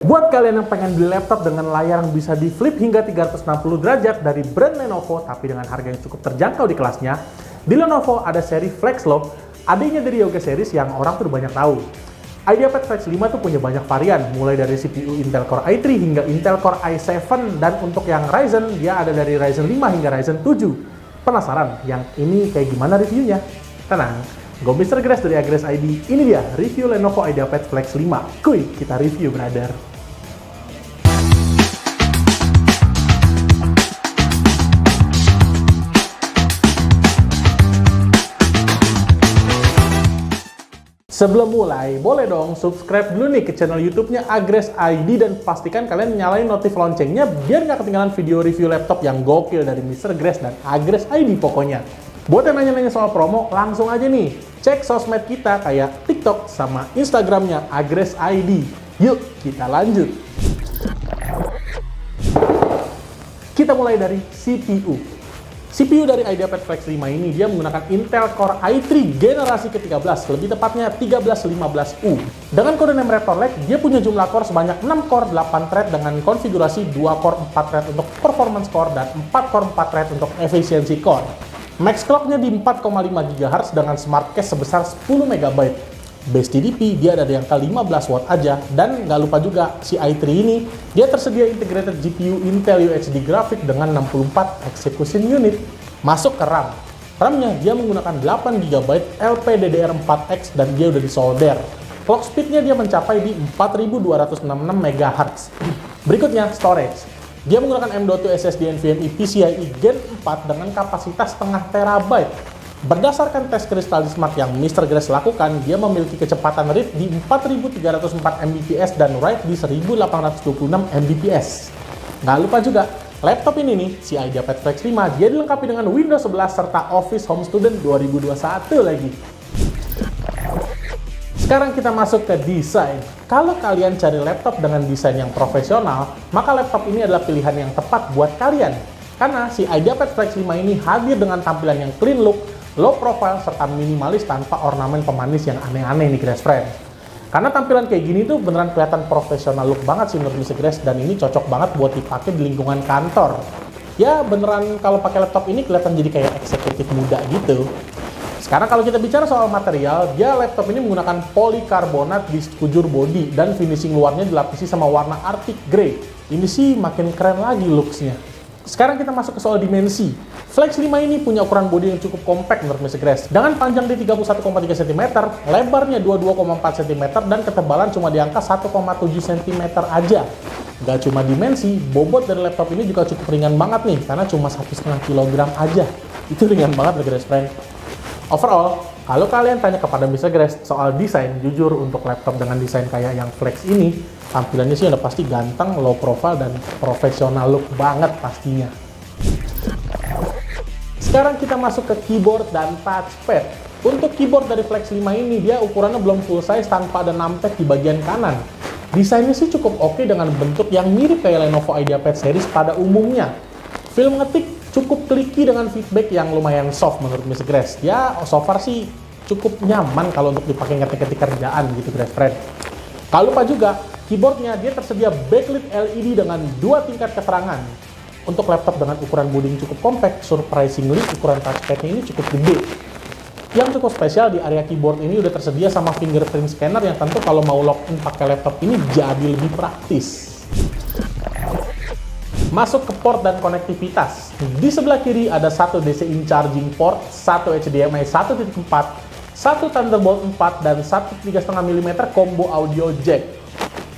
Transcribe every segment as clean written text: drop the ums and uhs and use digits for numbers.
Buat kalian yang pengen beli laptop dengan layar yang bisa di flip hingga 360 derajat dari brand Lenovo tapi dengan harga yang cukup terjangkau di kelasnya, di Lenovo ada seri FlexLock, adanya dari Yoga series yang orang tuh udah banyak tahu. IdeaPad Flex 5 tuh punya banyak varian, mulai dari CPU Intel Core i3 hingga Intel Core i7, dan untuk yang Ryzen, dia ada dari Ryzen 5 hingga Ryzen 7. Penasaran yang ini kayak gimana reviewnya? Tenang, gue Mr. Grace dari Agres ID, ini dia review Lenovo IdeaPad Flex 5. Kuy, kita review brother. Sebelum mulai, boleh dong subscribe dulu nih ke channel YouTube-nya Agres ID dan pastikan kalian nyalain notif loncengnya biar nggak ketinggalan video review laptop yang gokil dari Mr. Grace dan Agres ID pokoknya. Buat yang nanya-nanya soal promo, langsung aja nih cek sosmed kita kayak TikTok sama Instagramnya Agres ID. Yuk, kita lanjut. Kita mulai dari CPU. CPU dari IdeaPad Flex 5 ini dia menggunakan Intel Core i3 generasi ke-13, lebih tepatnya 1315U. Dengan kode name Raptor Lake, dia punya jumlah core sebanyak 6 core 8 thread dengan konfigurasi 2 core 4 thread untuk performance core dan 4 core 4 thread untuk efficiency core. Max clock-nya di 4,5 GHz dengan smart case sebesar 10 MB. Base TDP dia ada di angka 15 watt aja, dan nggak lupa juga si i3 ini dia tersedia integrated GPU Intel UHD graphic dengan 64 execution unit. Masuk ke RAM. RAM-nya dia menggunakan 8 GB LPDDR4X dan dia udah disolder. Clock speed-nya dia mencapai di 4266 MHz. Berikutnya storage. Dia menggunakan M.2 SSD NVMe PCIe Gen 4 dengan kapasitas setengah terabyte. Berdasarkan tes kristal Smart yang Mr. Grace lakukan, dia memiliki kecepatan read di 4304 Mbps dan write di 1826 Mbps. Nggak lupa juga, laptop ini nih, si IdeaPad Flex 5, dia dilengkapi dengan Windows 11 serta Office Home Student 2021 lagi. Sekarang kita masuk ke desain. Kalau kalian cari laptop dengan desain yang profesional, maka laptop ini adalah pilihan yang tepat buat kalian. Karena si IdeaPad Flex 5 ini hadir dengan tampilan yang clean look, low profile, serta minimalis tanpa ornamen pemanis yang aneh-aneh nih Grace Friend. Karena tampilan kayak gini tuh beneran kelihatan profesional look banget sih menurut Mr. Grace, dan ini cocok banget buat dipakai di lingkungan kantor. Ya beneran kalau pakai laptop ini kelihatan jadi kayak eksekutif muda gitu. Sekarang kalau kita bicara soal material, dia laptop ini menggunakan polikarbonat di sekujur body dan finishing luarnya dilapisi sama warna Arctic Grey. Ini sih makin keren lagi looks-nya. Sekarang kita masuk ke soal dimensi. Flex 5 ini punya ukuran bodi yang cukup compact menurut Mr. Grace. Dengan panjang di 31,3 cm, lebarnya 22,4 cm, dan ketebalan cuma di angka 1,7 cm aja. Gak cuma dimensi, bobot dari laptop ini juga cukup ringan banget nih, karena cuma 1,5 kg aja. Itu ringan banget Grace friend. Overall, kalau kalian tanya kepada Mr. Grace soal desain, jujur untuk laptop dengan desain kayak yang Flex ini, tampilannya sih udah pasti ganteng, low profile, dan profesional look banget pastinya. Sekarang kita masuk ke keyboard dan touchpad. Untuk keyboard dari Flex 5 ini, dia ukurannya belum full size tanpa ada numpad di bagian kanan. Desainnya sih cukup oke dengan bentuk yang mirip kayak Lenovo IdeaPad series pada umumnya. Feel ngetik cukup clicky dengan feedback yang lumayan soft menurut Mr. Grace. Ya, so far sih cukup nyaman kalau untuk dipakai ngetik-ngetik kerjaan gitu Grace friend. Kalau lupa juga, keyboardnya dia tersedia backlit LED dengan 2 tingkat keterangan. Untuk laptop dengan ukuran bodi yang cukup compact, surprisingly ukuran touchpadnya ini cukup gede. Yang cukup spesial di area keyboard ini udah tersedia sama fingerprint scanner yang tentu kalau mau login pakai laptop ini jadi lebih praktis. Masuk ke port dan konektivitas. Di sebelah kiri ada satu DC in charging port, satu HDMI 1.4, satu Thunderbolt 4, dan satu 3,5 mm combo audio jack.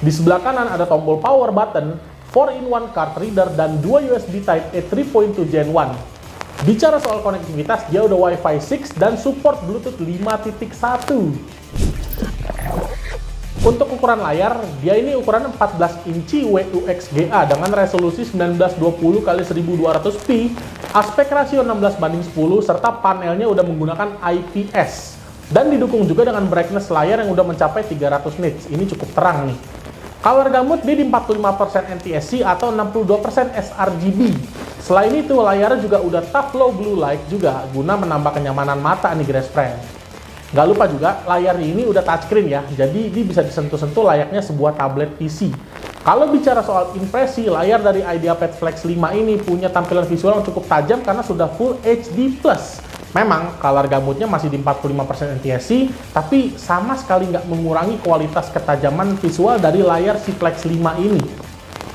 Di sebelah kanan ada tombol power button, 4-in-1 card reader, dan 2 USB Type-A 3.2 Gen 1. Bicara soal konektivitas, dia udah Wi-Fi 6 dan support Bluetooth 5.1. Untuk ukuran layar, dia ini ukuran 14 inci WUXGA dengan resolusi 1920x1200p, aspek rasio 16:10, serta panelnya udah menggunakan IPS. Dan didukung juga dengan brightness layar yang udah mencapai 300 nits. Ini cukup terang nih. Color gamut dia di 45% NTSC atau 62% sRGB. Selain itu, layarnya juga udah tough low blue light juga, guna menambah kenyamanan mata nih Grace friend. Nggak lupa juga, layar ini udah touchscreen ya, jadi ini bisa disentuh-sentuh layaknya sebuah tablet PC. Kalau bicara soal impresi, layar dari IdeaPad Flex 5 ini punya tampilan visual yang cukup tajam karena sudah Full HD+. Memang, color gamutnya masih di 45% NTSC, tapi sama sekali nggak mengurangi kualitas ketajaman visual dari layar si Flex 5 ini.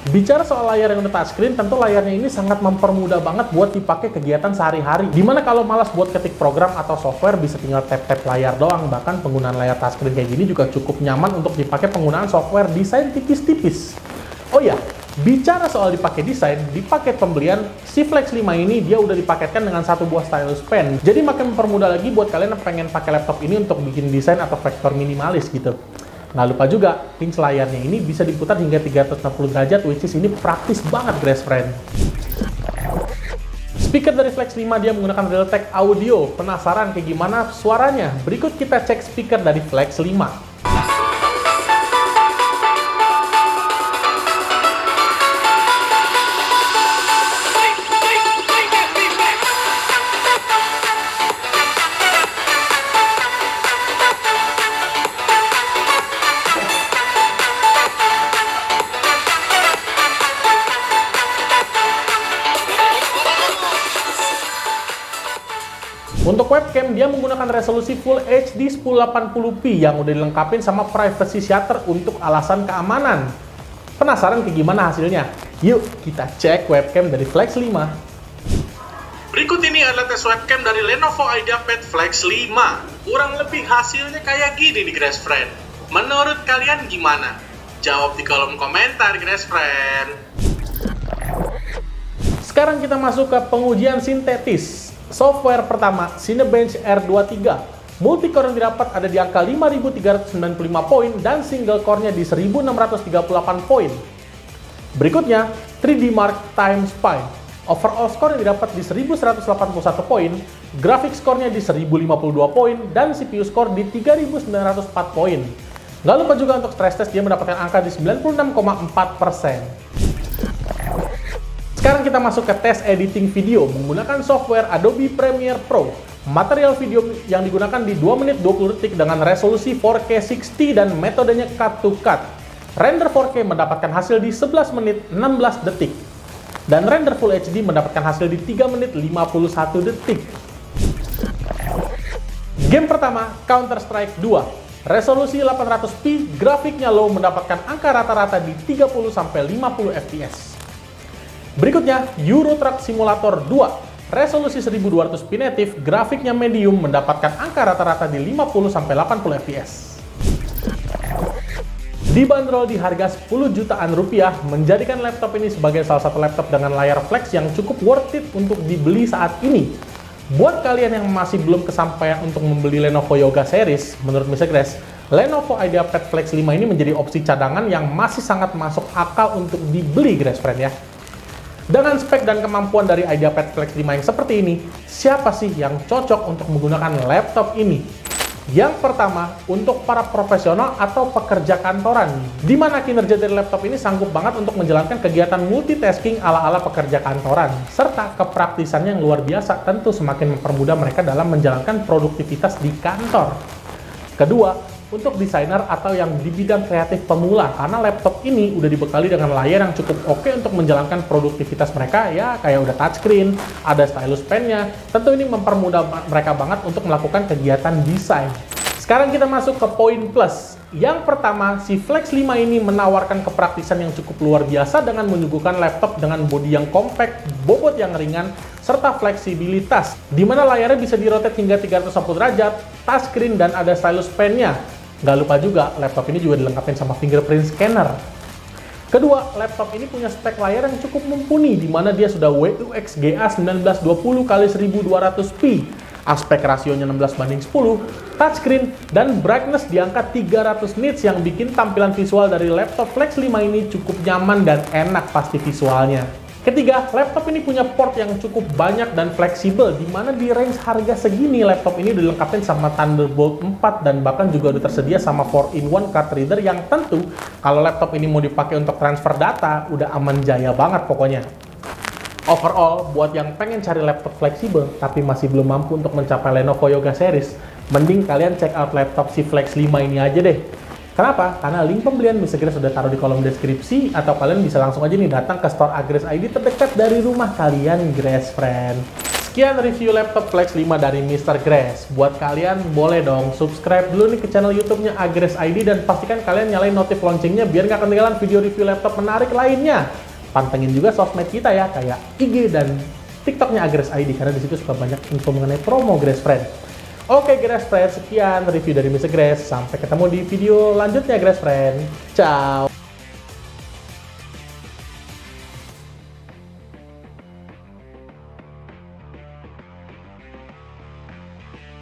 Bicara soal layar yang udah touchscreen, tentu layarnya ini sangat mempermudah banget buat dipakai kegiatan sehari-hari. Dimana kalau malas buat ketik program atau software, bisa tinggal tap-tap layar doang. Bahkan penggunaan layar touchscreen kayak gini juga cukup nyaman untuk dipakai penggunaan software desain tipis-tipis. Oh ya, bicara soal dipakai desain, di paket pembelian, si Flex 5 ini dia udah dipaketkan dengan satu buah stylus pen. Jadi makin mempermudah lagi buat kalian yang pengen pakai laptop ini untuk bikin desain atau vektor minimalis gitu. Nggak lupa juga, pinch layarnya ini bisa diputar hingga 360 derajat, which is ini praktis banget, guys friend. Speaker dari Flex 5 dia menggunakan Realtek audio. Penasaran kayak gimana suaranya? Berikut kita cek speaker dari Flex 5. Untuk webcam, dia menggunakan resolusi Full HD 1080p yang udah dilengkapin sama privacy shutter untuk alasan keamanan. Penasaran kayak gimana hasilnya? Yuk kita cek webcam dari Flex 5. Berikut ini adalah tes webcam dari Lenovo IdeaPad Flex 5. Kurang lebih hasilnya kayak gini nih, guys friend. Menurut kalian gimana? Jawab di kolom komentar, guys friend. Sekarang kita masuk ke pengujian sintetis. Software pertama, Cinebench R23. Multicore yang didapat ada di angka 5.395 poin dan single core-nya di 1.638 poin. Berikutnya, 3D Mark Time Spy. Overall score yang didapat di 1.181 poin, graphic score-nya di 1.052 poin, dan CPU score di 3.904 poin. Nggak lupa juga untuk stress test, dia mendapatkan angka di 96,4%. Sekarang kita masuk ke tes editing video menggunakan software Adobe Premiere Pro. Material video yang digunakan di 2 menit 20 detik dengan resolusi 4K 60 dan metodenya cut to cut. Render 4K mendapatkan hasil di 11 menit 16 detik. Dan render Full HD mendapatkan hasil di 3 menit 51 detik. Game pertama, Counter-Strike 2. Resolusi 800p, grafiknya low mendapatkan angka rata-rata di 30-50 fps. Berikutnya, Euro Truck Simulator 2. Resolusi 1200p native, grafiknya medium mendapatkan angka rata-rata di 50-80 fps. Dibanderol di harga 10 jutaan rupiah, menjadikan laptop ini sebagai salah satu laptop dengan layar flex yang cukup worth it untuk dibeli saat ini. Buat kalian yang masih belum kesampaian untuk membeli Lenovo Yoga Series, menurut Mr. Grace, Lenovo IdeaPad Flex 5 ini menjadi opsi cadangan yang masih sangat masuk akal untuk dibeli, guys friend ya. Dengan spek dan kemampuan dari IdeaPad Flex 5 yang seperti ini, siapa sih yang cocok untuk menggunakan laptop ini? Yang pertama, untuk para profesional atau pekerja kantoran, di mana kinerja dari laptop ini sanggup banget untuk menjalankan kegiatan multitasking ala-ala pekerja kantoran, serta kepraktisannya yang luar biasa, tentu semakin mempermudah mereka dalam menjalankan produktivitas di kantor. Kedua, untuk desainer atau yang di bidang kreatif pemula, karena laptop ini udah dibekali dengan layar yang cukup oke untuk menjalankan produktivitas mereka, ya kayak udah touchscreen, ada stylus pen-nya, tentu ini mempermudah mereka banget untuk melakukan kegiatan desain. Sekarang kita masuk ke poin plus. Yang pertama, si Flex 5 ini menawarkan kepraktisan yang cukup luar biasa dengan menyuguhkan laptop dengan bodi yang compact, bobot yang ringan, serta fleksibilitas, di mana layarnya bisa dirotate hingga 360 derajat, touchscreen, dan ada stylus pen-nya. Nggak lupa juga, laptop ini juga dilengkapi sama fingerprint scanner. Kedua, laptop ini punya spek layar yang cukup mumpuni, di mana dia sudah WUX GA 1920x1200p, aspek rasionya 16:10, touchscreen, dan brightness di angka 300 nits yang bikin tampilan visual dari laptop Flex 5 ini cukup nyaman dan enak pasti visualnya. Ketiga, laptop ini punya port yang cukup banyak dan fleksibel, di mana di range harga segini laptop ini dilengkapi sama Thunderbolt 4 dan bahkan juga udah tersedia sama 4-in-1 card reader yang tentu kalau laptop ini mau dipakai untuk transfer data udah aman jaya banget pokoknya. Overall, buat yang pengen cari laptop fleksibel tapi masih belum mampu untuk mencapai Lenovo Yoga Series, mending kalian check out laptop si Flex 5 ini aja deh. Kenapa? Karena link pembelian Mr. Grace sudah taruh di kolom deskripsi, atau kalian bisa langsung aja nih datang ke store Agrest ID terdekat dari rumah kalian, Grace Friend. Sekian review laptop Flex 5 dari Mr. Grace. Buat kalian boleh dong subscribe dulu nih ke channel YouTube-nya Agrest ID dan pastikan kalian nyalain notif loncengnya biar nggak ketinggalan video review laptop menarik lainnya. Pantengin juga sosmed kita ya, kayak IG dan TikTok-nya Agrest ID karena disitu suka banyak info mengenai promo, Grace Friend. Oke, Grace Friend, sekian review dari Mr. Grace. Sampai ketemu di video lanjutnya, Grace Friend. Ciao!